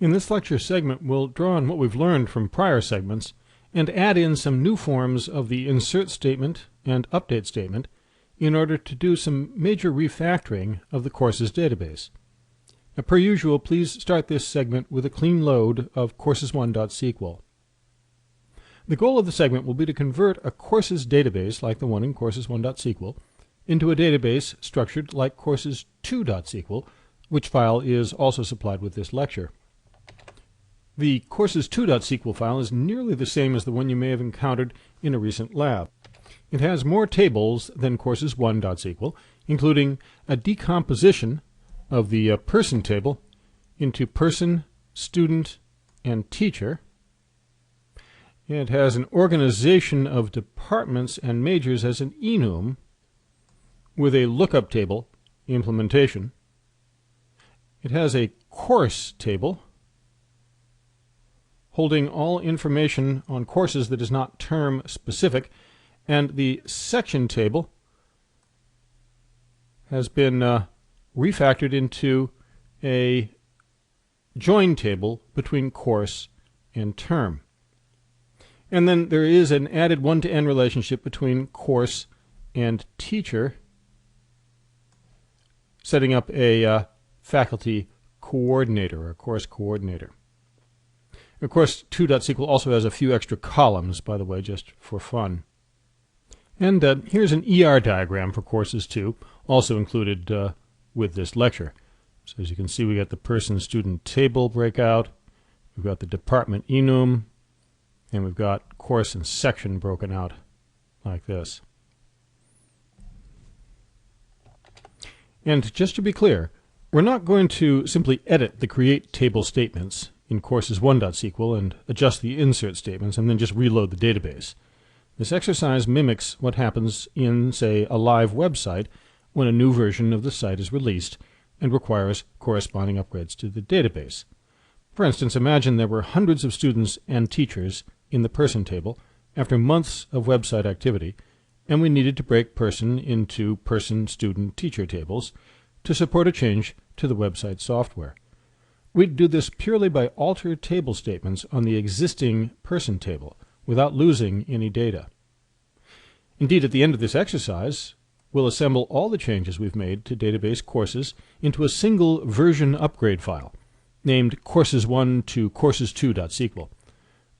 In this lecture segment, we'll draw on what we've learned from prior segments and add in some new forms of the insert statement and update statement in order to do some major refactoring of the course's database. Now, per usual, please start this segment with a clean load of courses1.sql. The goal of the segment will be to convert a courses database, like the one in courses1.sql, into a database structured like courses2.sql, which file is also supplied with this lecture. The courses2.sql file is nearly the same as the one you may have encountered in a recent lab. It has more tables than courses1.sql, including a decomposition of the person table into person, student, and teacher. It has an organization of departments and majors as an enum with a lookup table implementation. It has a course table holding all information on courses that is not term specific, and the section table has been refactored into a join table between course and term. And then there is an added one-to-n relationship between course and teacher, setting up a faculty coordinator, or a course coordinator. Of course, 2.sql also has a few extra columns, by the way, just for fun. And here's an ER diagram for courses 2, also included with this lecture. So as you can see, we got the person-student table breakout, we've got the department enum, and we've got course and section broken out like this. And just to be clear, we're not going to simply edit the create table statements in courses1.sql and adjust the insert statements and then just reload the database. This exercise mimics what happens in, say, a live website when a new version of the site is released and requires corresponding upgrades to the database. For instance, imagine there were hundreds of students and teachers in the person table after months of website activity, and we needed to break person into person, student, teacher tables to support a change to the website software. We'd do this purely by alter table statements on the existing person table without losing any data. Indeed, at the end of this exercise, we'll assemble all the changes we've made to database courses into a single version upgrade file named courses1 to courses2.sql.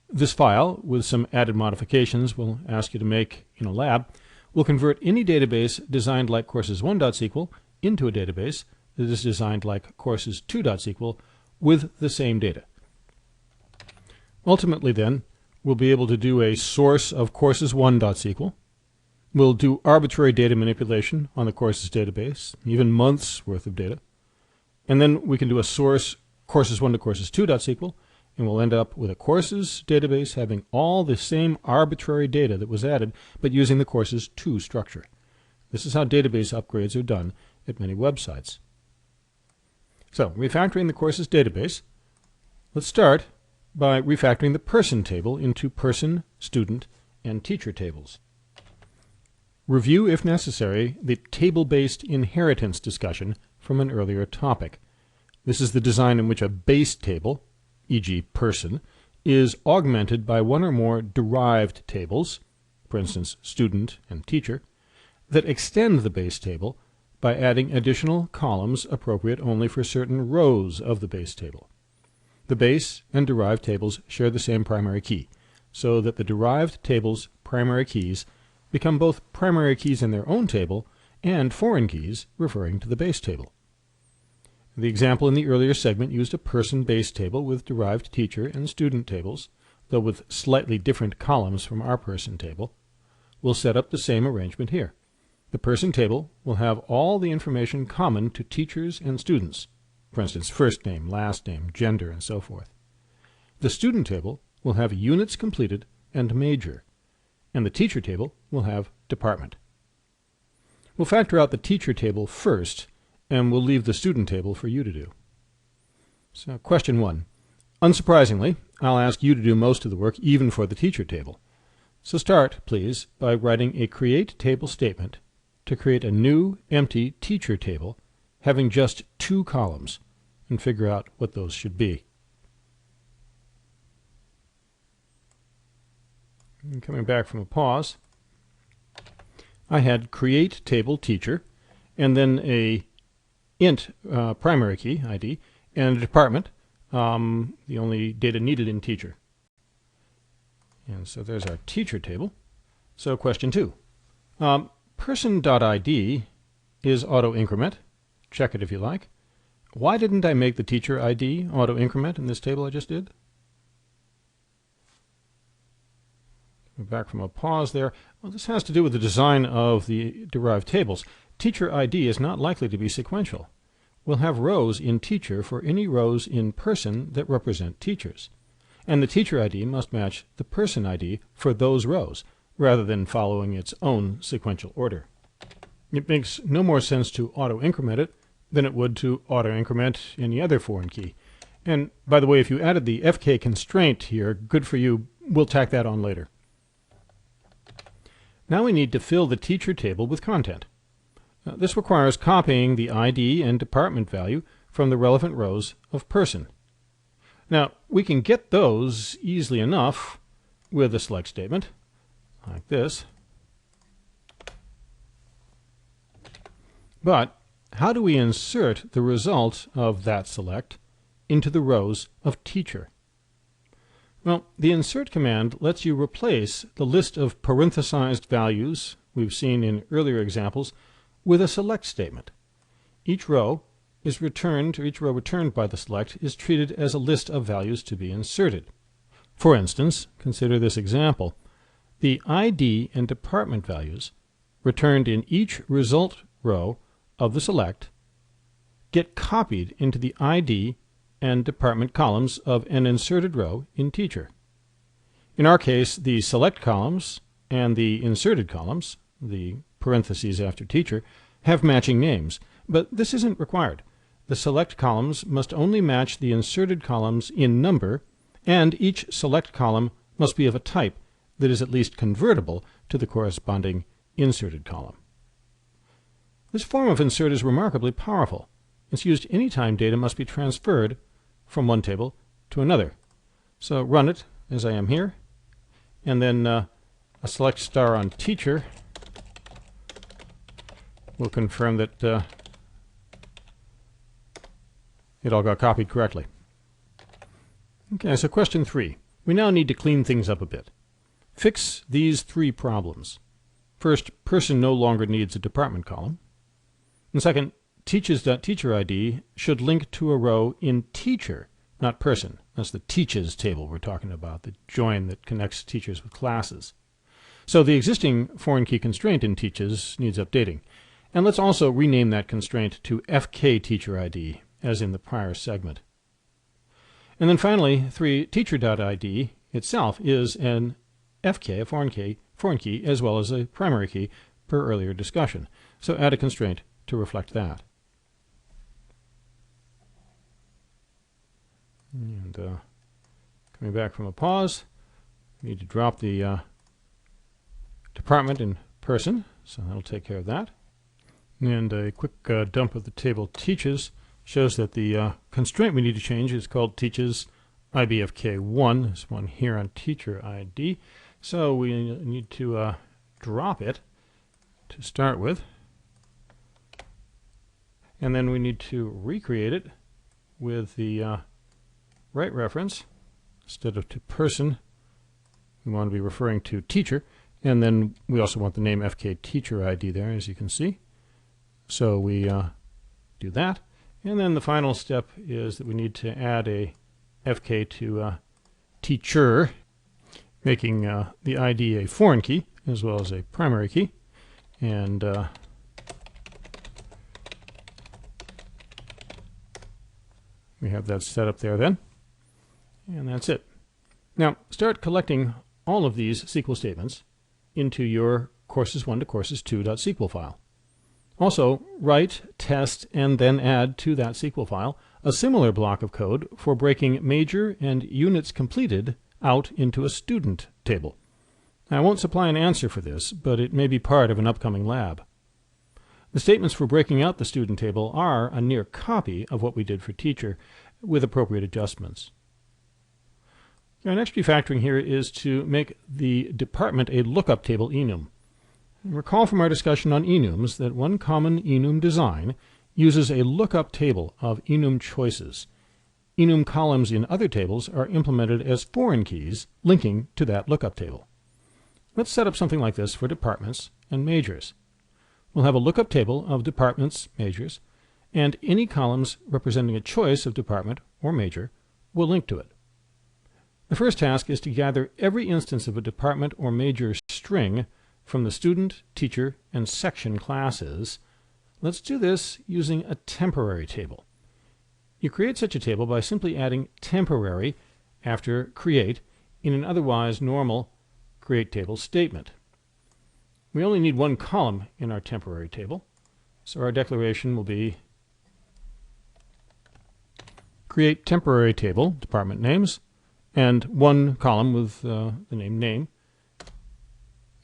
This file, with some added modifications we'll ask you to make in a lab, will convert any database designed like courses1.sql into a database that is designed like courses2.sql with the same data. Ultimately, then, we'll be able to do a source of courses1.sql. We'll do arbitrary data manipulation on the courses database, even months worth of data. And then we can do a source courses1 to courses2.sql, and we'll end up with a courses database having all the same arbitrary data that was added, but using the courses2 structure. This is how database upgrades are done at many websites. So, refactoring the courses database, let's start by refactoring the person table into person, student, and teacher tables. Review, if necessary, the table-based inheritance discussion from an earlier topic. This is the design in which a base table, e.g. person, is augmented by one or more derived tables, for instance, student and teacher, that extend the base table by adding additional columns appropriate only for certain rows of the base table. The base and derived tables share the same primary key, so that the derived table's primary keys become both primary keys in their own table and foreign keys referring to the base table. The example in the earlier segment used a person base table with derived teacher and student tables, though with slightly different columns from our person table. We'll set up the same arrangement here. The person table will have all the information common to teachers and students, for instance, first name, last name, gender, and so forth. The student table will have units completed and major, and the teacher table will have department. We'll factor out the teacher table first, and we'll leave the student table for you to do. So, question 1. Unsurprisingly, I'll ask you to do most of the work, even for the teacher table. So start, please, by writing a create table statement to create a new, empty teacher table having just 2 columns, and figure out what those should be. And coming back from a pause, I had create table teacher, and then a int primary key ID, and a department, the only data needed in teacher. And so there's our teacher table. So question 2. Person.id is auto increment. Check it if you like. Why didn't I make the teacher ID auto increment in this table I just did? Back from a pause there. Well, this has to do with the design of the derived tables. Teacher ID is not likely to be sequential. We'll have rows in teacher for any rows in person that represent teachers. And the teacher ID must match the person ID for those rows, rather than following its own sequential order. It makes no more sense to auto-increment it than it would to auto-increment any other foreign key. And by the way, if you added the FK constraint here, good for you. We'll tack that on later. Now we need to fill the teacher table with content. This requires copying the ID and department value from the relevant rows of person. Now, we can get those easily enough with a select statement, like this. But how do we insert the result of that select into the rows of teacher? Well, the insert command lets you replace the list of parenthesized values we've seen in earlier examples with a select statement. Each row returned by the select is treated as a list of values to be inserted. For instance, consider this example. The ID and department values returned in each result row of the select get copied into the ID and department columns of an inserted row in teacher. In our case, the select columns and the inserted columns, the parentheses after teacher, have matching names, but this isn't required. The select columns must only match the inserted columns in number, and each select column must be of a type that is at least convertible to the corresponding inserted column. This form of insert is remarkably powerful. It's used any time data must be transferred from one table to another. So run it, as I am here, and then a select star on teacher will confirm that it all got copied correctly. Okay, so question 3. We now need to clean things up a bit. Fix these 3 problems. First, person no longer needs a department column. And second, teaches.teacherID should link to a row in teacher, not person. That's the teaches table we're talking about, the join that connects teachers with classes. So the existing foreign key constraint in teaches needs updating. And let's also rename that constraint to FKTeacherID, as in the prior segment. And then finally, 3, teacher.id itself is an FK, a foreign key, as well as a primary key per earlier discussion. So add a constraint to reflect that. And coming back from a pause, we need to drop the department in person, so that'll take care of that. And a quick dump of the table teaches shows that the constraint we need to change is called teaches IBFK1. There's one here on teacher ID. So we need to drop it to start with. And then we need to recreate it with the right reference. Instead of to person, we want to be referring to teacher. And then we also want the name FK teacher ID there, as you can see. So we do that. And then the final step is that we need to add a FK to teacher, making the ID a foreign key as well as a primary key. And we have that set up there then. And that's it. Now start collecting all of these SQL statements into your courses1 to courses2.sql file. Also, write, test, and then add to that SQL file a similar block of code for breaking major and units completed out into a student table. Now, I won't supply an answer for this, but it may be part of an upcoming lab. The statements for breaking out the student table are a near copy of what we did for teacher with appropriate adjustments. Our next refactoring here is to make the department a lookup table enum. Recall from our discussion on enums that one common enum design uses a lookup table of enum choices. Enum columns in other tables are implemented as foreign keys linking to that lookup table. Let's set up something like this for departments and majors. We'll have a lookup table of departments, majors, and any columns representing a choice of department or major will link to it. The first task is to gather every instance of a department or major string from the student, teacher, and section classes. Let's do this using a temporary table. You create such a table by simply adding temporary after create in an otherwise normal create table statement. We only need one column in our temporary table, so our declaration will be create temporary table, department names, and one column with the name.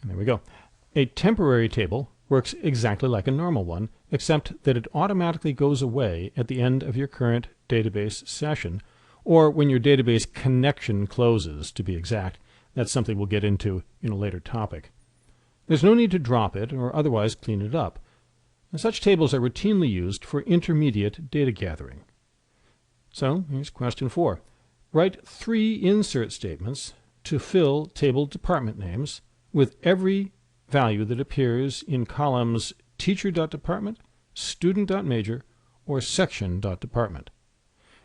And there we go. A temporary table works exactly like a normal one, except that it automatically goes away at the end of your current database session, or when your database connection closes, to be exact. That's something we'll get into in a later topic. There's no need to drop it or otherwise clean it up. And such tables are routinely used for intermediate data gathering. So here's question 4. Write 3 insert statements to fill table department names with every value that appears in columns teacher.department, student.major, or section.department.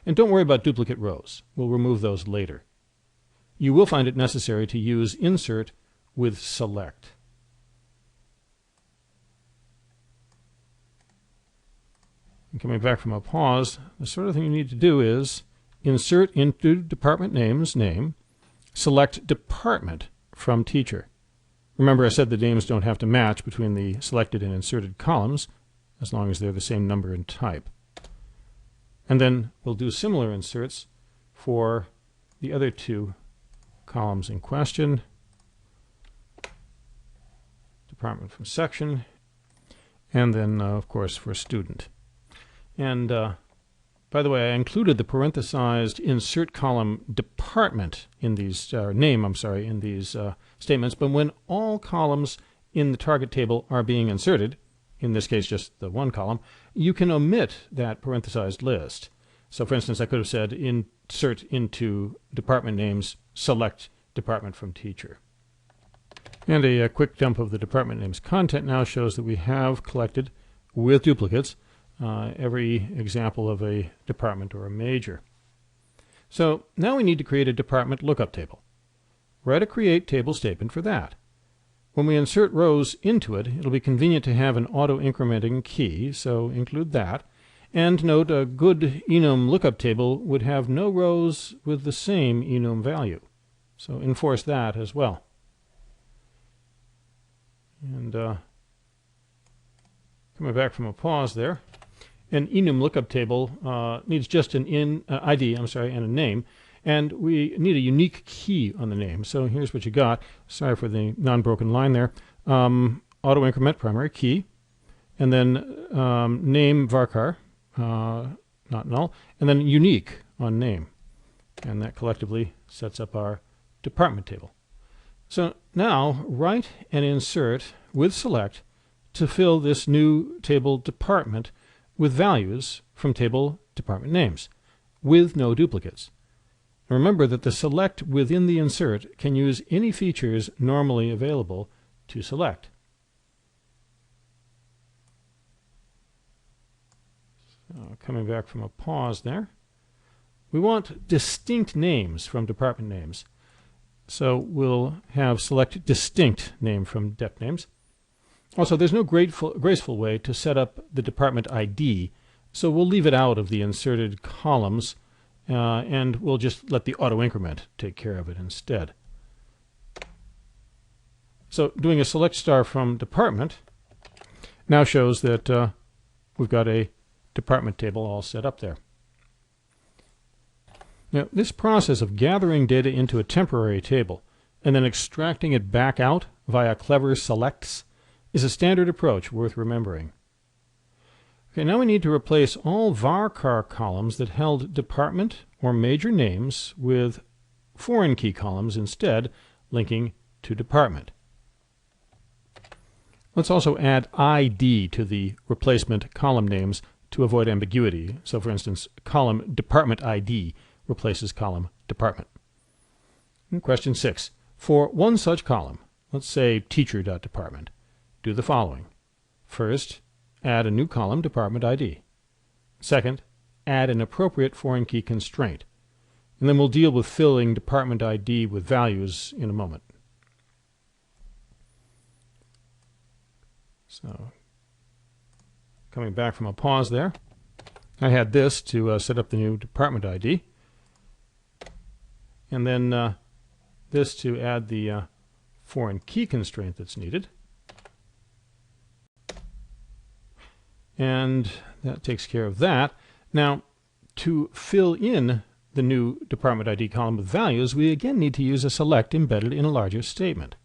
And don't worry about duplicate rows. We'll remove those later. You will find it necessary to use insert with select. And coming back from a pause, the sort of thing you need to do is insert into department names name, select department from teacher. Remember I said the names don't have to match between the selected and inserted columns as long as they're the same number and type. And then we'll do similar inserts for the other 2 columns in question, department from section, and then of course for student. And by the way, I included the parenthesized insert column department in these, in these statements, but when all columns in the target table are being inserted, in this case just the one column, you can omit that parenthesized list. So for instance, I could have said insert into department names, select department from teacher. And a quick dump of the department names content now shows that we have collected with duplicates every example of a department or a major. So now we need to create a department lookup table. Write a create table statement for that. When we insert rows into it, it'll be convenient to have an auto-incrementing key, so include that. And note, a good enum lookup table would have no rows with the same enum value. So enforce that as well. And coming back from a pause there, an enum lookup table needs just an ID, and a name, and we need a unique key on the name. So here's what you got. Sorry for the non-broken line there. Auto increment primary key, and then name varchar, not null, and then unique on name, and that collectively sets up our department table. So now write and insert with select to fill this new table department with values from table department names, with no duplicates. Remember that the select within the insert can use any features normally available to select. So coming back from a pause there, we want distinct names from department names. So we'll have select distinct name from dep names. Also, there's no graceful way to set up the department ID, so we'll leave it out of the inserted columns, and we'll just let the auto-increment take care of it instead. So doing a select star from department now shows that we've got a department table all set up there. Now, this process of gathering data into a temporary table and then extracting it back out via clever selects is a standard approach worth remembering. Okay, now we need to replace all varchar columns that held department or major names with foreign key columns instead, linking to department. Let's also add ID to the replacement column names to avoid ambiguity. So for instance, column department ID replaces column department. And question 6. For one such column, let's say teacher.department, do the following. First, add a new column, department ID. Second, add an appropriate foreign key constraint. And then we'll deal with filling department ID with values in a moment. So, coming back from a pause there, I had this to set up the new department ID, and then this to add the foreign key constraint that's needed. And that takes care of that. Now, to fill in the new department ID column with values, we again need to use a select embedded in a larger statement.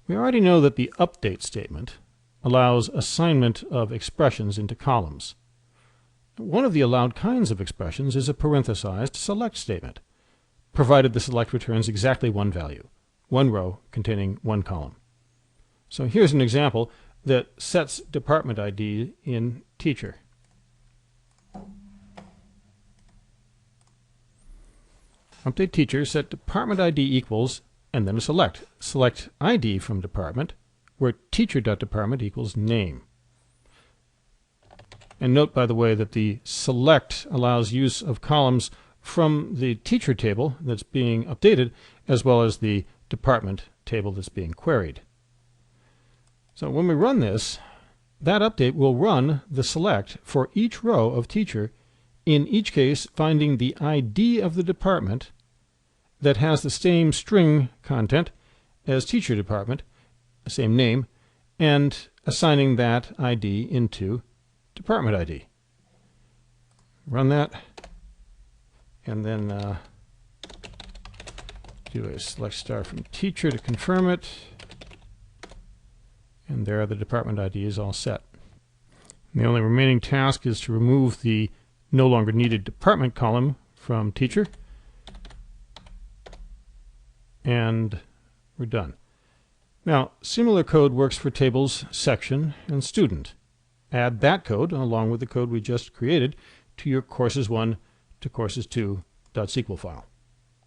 We already know that the update statement allows assignment of expressions into columns. One of the allowed kinds of expressions is a parenthesized select statement, provided the select returns exactly one value, one row containing one column. So here's an example that sets department ID in teacher. Update teacher, set department ID equals, and then a select. Select ID from department, where teacher.department equals name. And note, by the way, that the select allows use of columns from the teacher table that's being updated, as well as the department table that's being queried. So when we run this, that update will run the select for each row of teacher, in each case finding the ID of the department that has the same string content as teacher department, the same name, and assigning that ID into department ID. Run that, and then do a select star from teacher to confirm it, and there the department ID is all set. And the only remaining task is to remove the no longer needed department column from teacher, and we're done. Now, similar code works for tables, section, and student. Add that code, along with the code we just created, to your courses1 to courses2.sql file.